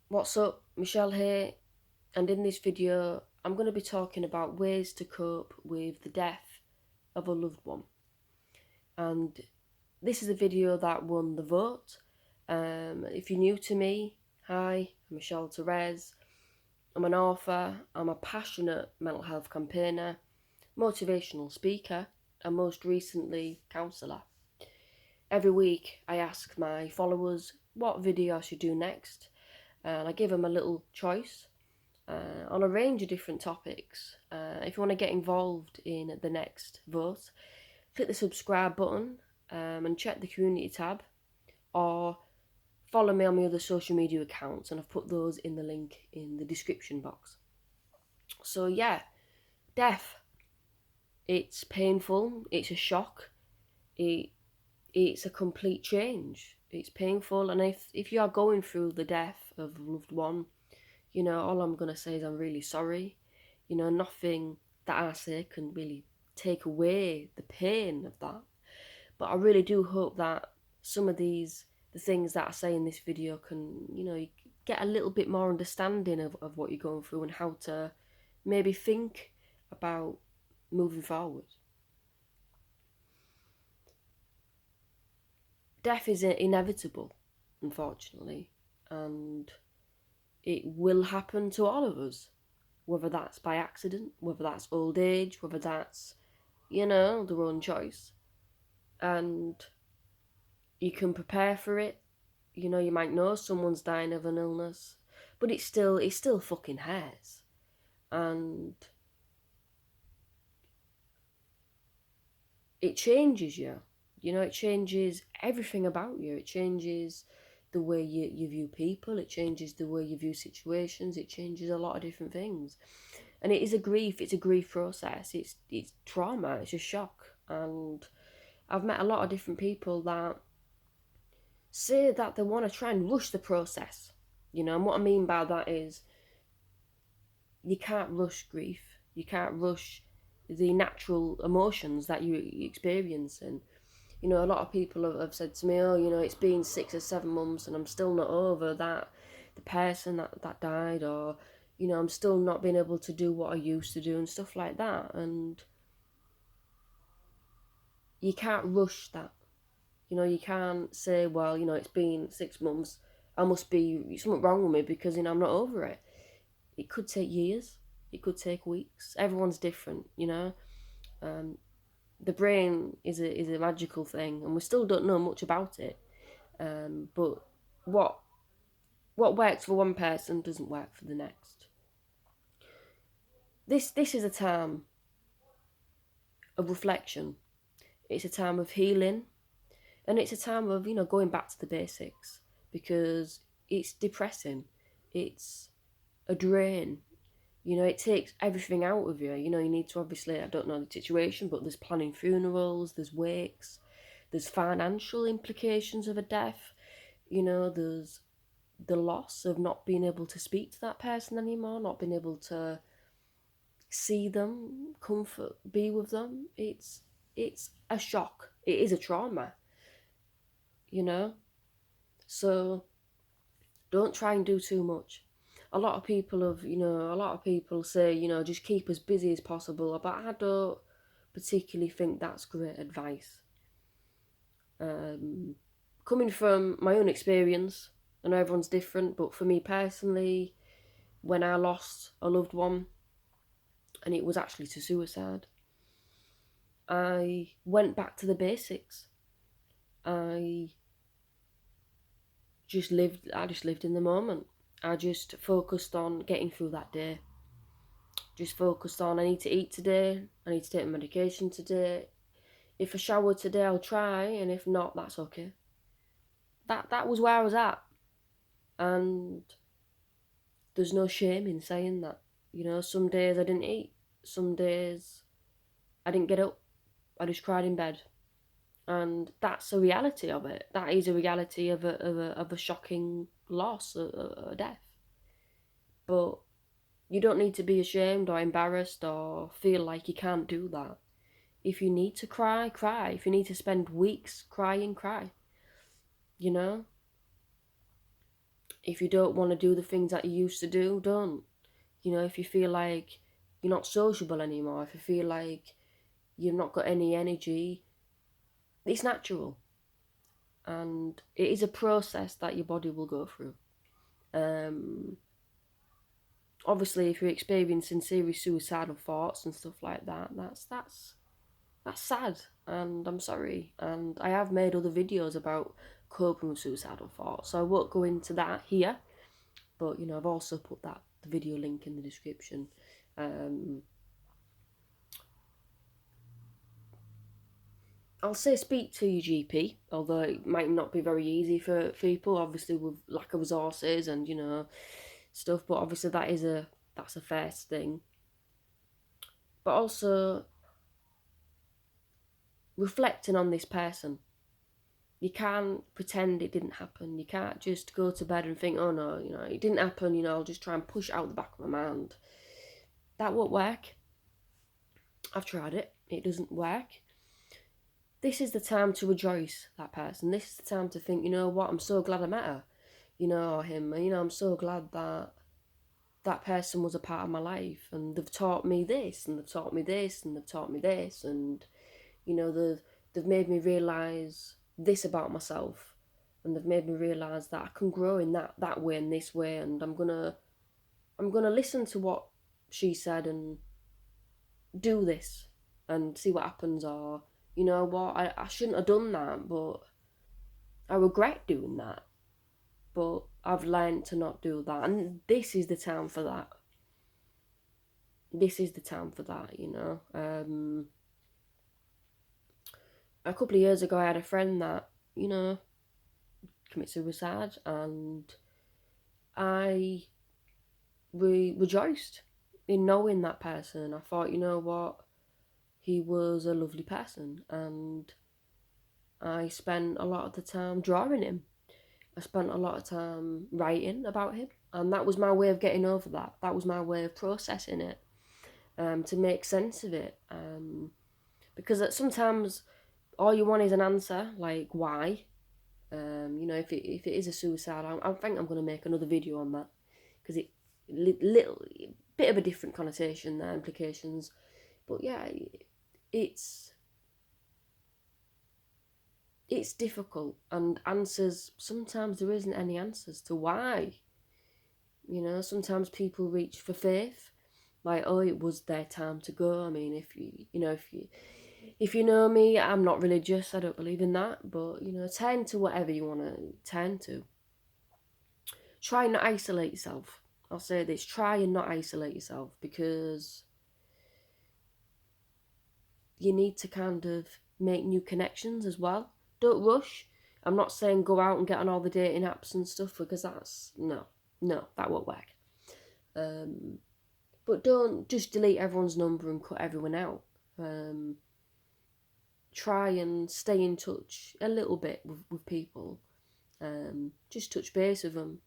What's up, Michelle here, and in this video I'm going to be talking about ways to cope with the death of a loved one. And this is a video that won the vote. If you're new to me, hi, I'm Michelle Therese. I'm an author, I'm a passionate mental health campaigner, motivational speaker, and most recently, counsellor. Every week I ask my followers what video I should do next, and I give them a little choice on a range of different topics. If you want to get involved in the next vote, click the subscribe button and check the community tab, or follow me on my other social media accounts, and I've put those in the link in the description box. So yeah, death. It's painful. It's a shock. It's a complete change. It's painful, and if you are going through the death of a loved one, all I'm going to say is I'm really sorry. Nothing that I say can really take away the pain of that. But I really do hope that some of the things that I say in this video can, you get a little bit more understanding of what you're going through and how to maybe think about moving forward. Death is inevitable, unfortunately, and it will happen to all of us, whether that's by accident, whether that's old age, whether that's, their own choice. And you can prepare for it. You might know someone's dying of an illness, but it's still fucking hurts. And it changes you. It changes everything about you. It changes the way you view people. It changes the way you view situations. It changes a lot of different things. And it's a grief process. It's trauma, it's a shock. And I've met a lot of different people that say that they want to try and rush the process. And what I mean by that is you can't rush grief. You can't rush the natural emotions that you experience. And, a lot of people have said to me, oh, it's been 6 or 7 months and I'm still not over the person that died, or, I'm still not being able to do what I used to do and stuff like that. And you can't rush that. You can't say, well, it's been 6 months, I must be something wrong with me because, I'm not over it. It could take years. It could take weeks. Everyone's different, The brain is a magical thing, and we still don't know much about it. But what works for one person doesn't work for the next. This is a time of reflection. It's a time of healing, and it's a time of going back to the basics, because it's depressing. It's a drain. It takes everything out of you. You need to, obviously, I don't know the situation, but there's planning funerals, there's wakes, there's financial implications of a death. There's the loss of not being able to speak to that person anymore, not being able to see them, comfort, be with them. It's a shock. It is a trauma, So don't try and do too much. A lot of people say, just keep as busy as possible, but I don't particularly think that's great advice. Coming from my own experience, I know everyone's different, but for me personally, when I lost a loved one, and it was actually to suicide, I went back to the basics. I just lived in the moment. I just focused on getting through that day. Just focused on, I need to eat today, I need to take medication today. If I shower today, I'll try, and if not, that's okay. That was where I was at. And there's no shame in saying that. Some days I didn't eat. Some days I didn't get up. I just cried in bed. And that's a reality of it. That is a reality of a shocking loss, a death. But you don't need to be ashamed or embarrassed or feel like you can't do that. If you need to cry, cry. If you need to spend weeks crying, cry. If you don't want to do the things that you used to do, don't. You know, if you feel like you're not sociable anymore, if you feel like you've not got any energy, it's natural. And it is a process that your body will go through. Obviously, if you're experiencing serious suicidal thoughts and stuff like that, that's sad, and I'm sorry. And I have made other videos about coping with suicidal thoughts, so I won't go into that here. But I've also put the video link in the description. I'll say speak to your GP, although it might not be very easy for people, obviously with lack of resources and stuff. But obviously that's a first thing. But also reflecting on this person. You can't pretend it didn't happen. You can't just go to bed and think, oh no, it didn't happen. I'll just try and push it out the back of my mind. That won't work. I've tried it. It doesn't work. This is the time to rejoice that person. This is the time to think, you know what, I'm so glad I met her, or him. I'm so glad that that person was a part of my life, and they've taught me this, and they've taught me this, and they've taught me this, and they've made me realise this about myself, and they've made me realise that I can grow in that way and this way, and I'm gonna listen to what she said and do this and see what happens. Or you know what, I shouldn't have done that, but I regret doing that, but I've learned to not do that, and this is the time for that. This is the time for that. A couple of years ago I had a friend that commit suicide, and I rejoiced in knowing that person. I thought, you know what, he was a lovely person, and I spent a lot of the time drawing him. I spent a lot of time writing about him, and that was my way of getting over that. That was my way of processing it, to make sense of it. Because sometimes all you want is an answer, like why. If it is a suicide, I think I'm going to make another video on that, because it little bit of a different connotation there, implications. But yeah, it's difficult, and answers, sometimes there isn't any answers to why. Sometimes people reach for faith, like, oh, it was their time to go. I mean, if you know me, I'm not religious, I don't believe in that, but turn to whatever you want to turn to. Try and not isolate yourself. I'll say this, try and not isolate yourself, because you need to kind of make new connections as well. Don't rush. I'm not saying go out and get on all the dating apps and stuff, because that's no, that won't work. But don't just delete everyone's number and cut everyone out. Try and stay in touch a little bit with people. Just touch base with them.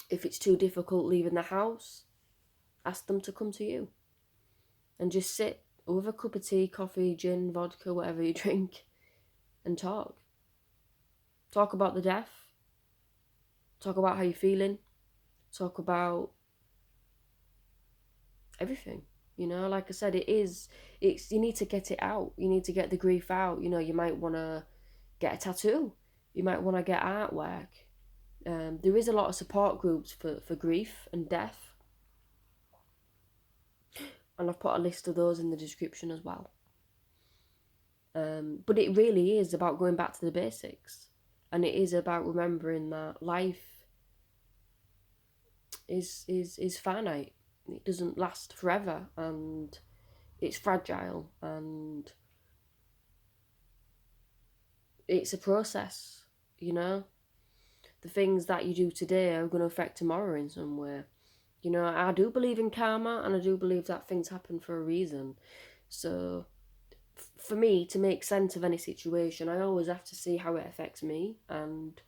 If it's too difficult leaving the house, ask them to come to you and just sit with a cup of tea, coffee, gin, vodka, whatever you drink, and talk. Talk about the death. Talk about how you're feeling. Talk about everything. Like I said, you need to get it out. You need to get the grief out. You might want to get a tattoo. You might want to get artwork. There is a lot of support groups for grief and death, and I've put a list of those in the description as well. But it really is about going back to the basics, and it is about remembering that life is finite. It doesn't last forever, and it's fragile, and it's a process. The things that you do today are going to affect tomorrow in some way. I do believe in karma, and I do believe that things happen for a reason. So for me to make sense of any situation, I always have to see how it affects me and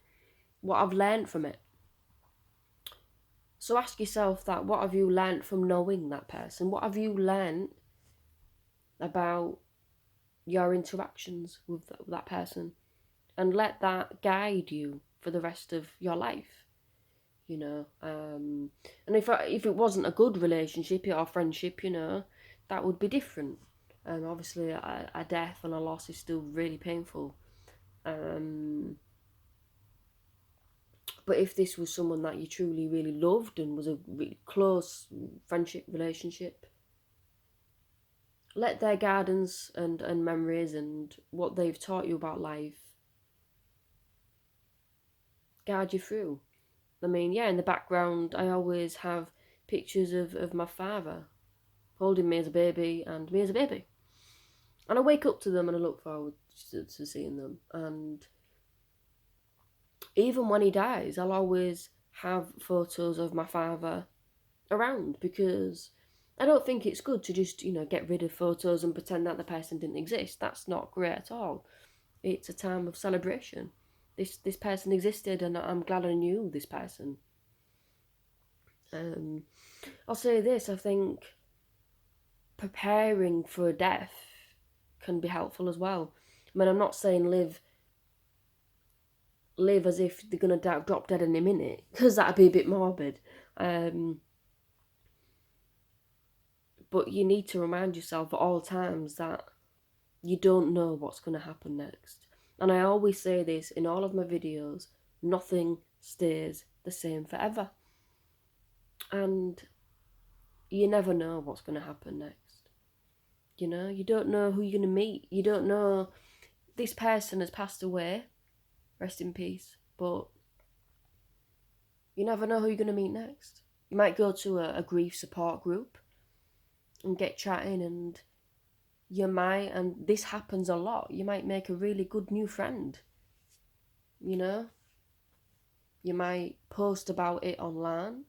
what I've learned from it. So ask yourself that, what have you learned from knowing that person? What have you learned about your interactions with that person? And let that guide you for the rest of your life, you know. And if it wasn't a good relationship or friendship, you know, that would be different. Obviously, a death and a loss is still really painful. But if this was someone that you truly really loved and was a really close friendship relationship, let their guidance and memories and what they've taught you about life guide you through. I mean, yeah, in the background, I always have pictures of my father holding me as a baby and me as a baby. And I wake up to them and I look forward to seeing them. And even when he dies, I'll always have photos of my father around, because I don't think it's good to just, you know, get rid of photos and pretend that the person didn't exist. That's not great at all. It's a time of celebration. This person existed, and I'm glad I knew this person. I'll say this: I think preparing for a death can be helpful as well. I mean, I'm not saying live as if they're gonna drop dead any minute, because that'd be a bit morbid. But you need to remind yourself at all times that you don't know what's going to happen next. And I always say this in all of my videos: nothing stays the same forever. And you never know what's going to happen next. You know, you don't know who you're going to meet. You don't know, this person has passed away, rest in peace, but you never know who you're going to meet next. You might go to a grief support group and get chatting, and you might, and this happens a lot, you might make a really good new friend. You know, you might post about it online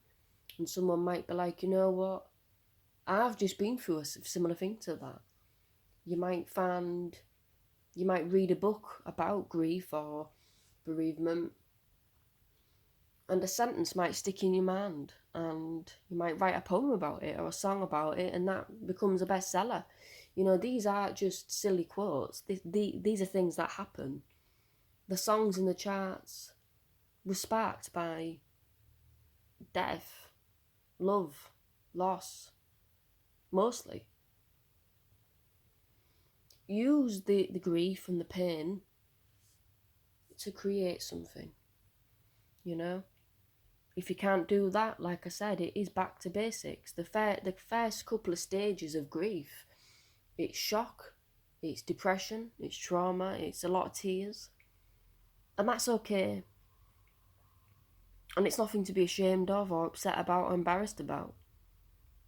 and someone might be like, you know what, I've just been through a similar thing to that. You might read a book about grief or bereavement, and a sentence might stick in your mind, and you might write a poem about it or a song about it, and that becomes a bestseller. You know, these aren't just silly quotes. These are things that happen. The songs in the charts were sparked by death, love, loss, mostly. Use the grief and the pain to create something, you know? If you can't do that, like I said, it is back to basics. The first couple of stages of grief, it's shock, it's depression, it's trauma, it's a lot of tears. And that's okay. And it's nothing to be ashamed of or upset about or embarrassed about.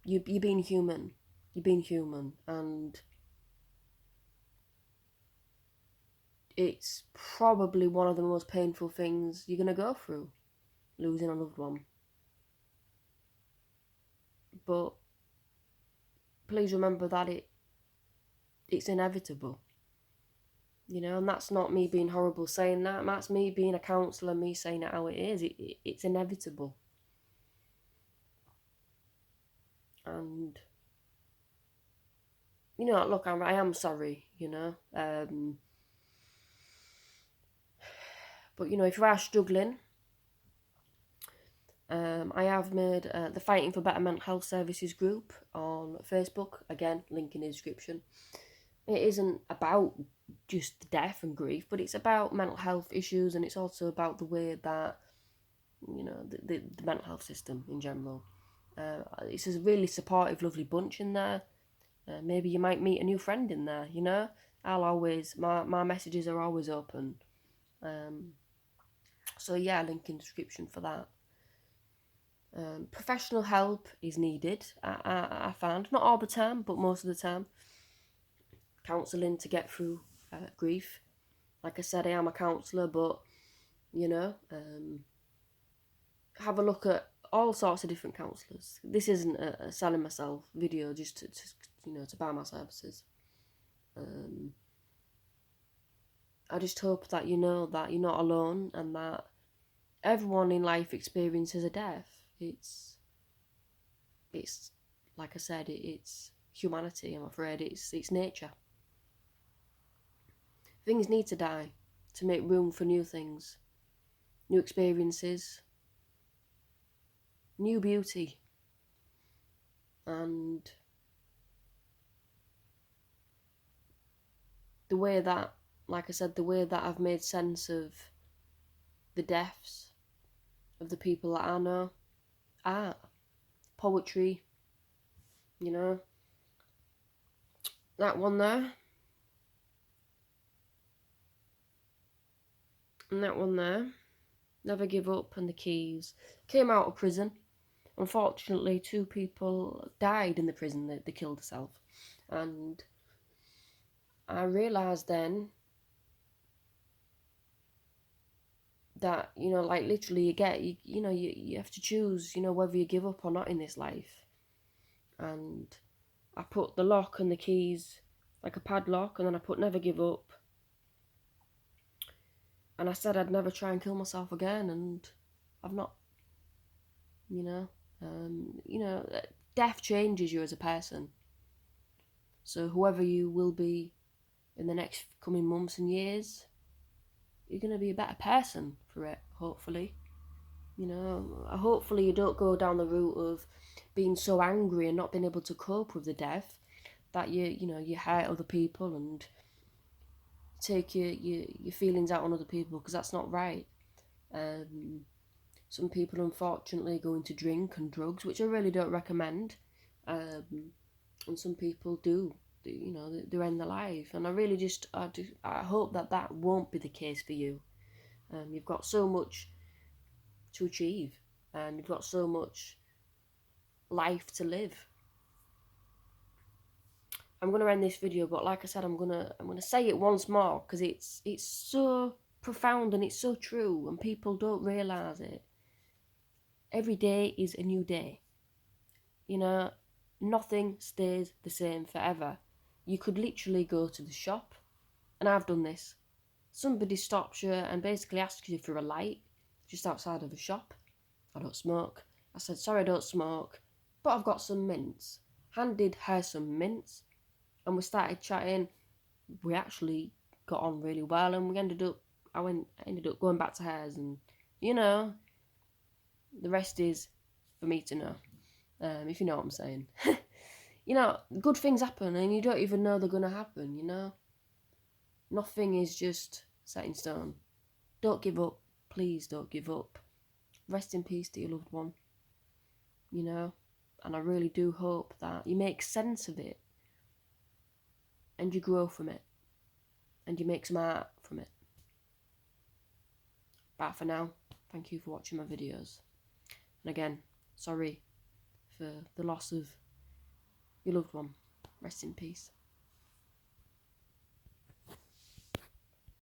You're being human. You're being human. And it's probably one of the most painful things you're going to go through, losing a loved one. But please remember that it's inevitable. You know, and that's not me being horrible saying that. That's me being a counsellor, me saying it how it is. It's inevitable. And, you know, look, I am sorry, you know. But, you know, if you are struggling, I have made the Fighting for Better Mental Health Services group on Facebook. Again, link in the description. It isn't about just death and grief, but it's about mental health issues, and it's also about the way that, you know, the mental health system in general. It's a really supportive, lovely bunch in there. Maybe you might meet a new friend in there, you know. My messages are always open. So yeah, link in the description for that. Professional help is needed, I found. Not all the time, but most of the time. Counselling to get through grief. Like I said, I am a counsellor, but, you know, have a look at all sorts of different counsellors. This isn't a selling myself video just to you know, to buy my services. I just hope that you know that you're not alone, and that everyone in life experiences a death. It's like I said, it's humanity. I'm afraid it's nature. Things need to die to make room for new things. new experiences, new beauty. And the way that, like I said, the way that I've made sense of the deaths of the people that I know, art, poetry, you know, that one there, and that one there, Never Give Up, and The Keys, came out of prison. Unfortunately, 2 people died in the prison. They killed themselves. And I realised then that, you know, like literally you have to choose, you know, whether you give up or not in this life. And I put the lock and the keys, like a padlock, and then I put Never Give Up. And I said I'd never try and kill myself again, and I've not, you know. Death changes you as a person. So whoever you will be in the next coming months and years, you're going to be a better person for it, hopefully. You know, hopefully you don't go down the route of being so angry and not being able to cope with the death that you hurt other people and take your feelings out on other people, because that's not right. Some people unfortunately go into drink and drugs, which I really don't recommend. And some people do, you know, they end their life. And I hope that won't be the case for you. You've got so much to achieve, and you've got so much life to live. I'm gonna end this video, but like I said, I'm gonna say it once more, because it's so profound and it's so true, and people don't realise it. Every day is a new day. You know, nothing stays the same forever. You could literally go to the shop, and I've done this. Somebody stops you and basically asks you for a light just outside of a shop. I don't smoke. I said, sorry, I don't smoke, but I've got some mints. Handed her some mints, and we started chatting. We actually got on really well, and I ended up going back to hers, and you know, the rest is for me to know. If you know what I'm saying. You know, good things happen, and you don't even know they're gonna happen. You know, nothing is just set in stone. Don't give up. Please don't give up. Rest in peace to your loved one. You know, and I really do hope that you make sense of it, and you grow from it, and you make some art from it. But for now, thank you for watching my videos. And again, sorry for the loss of your loved one. Rest in peace.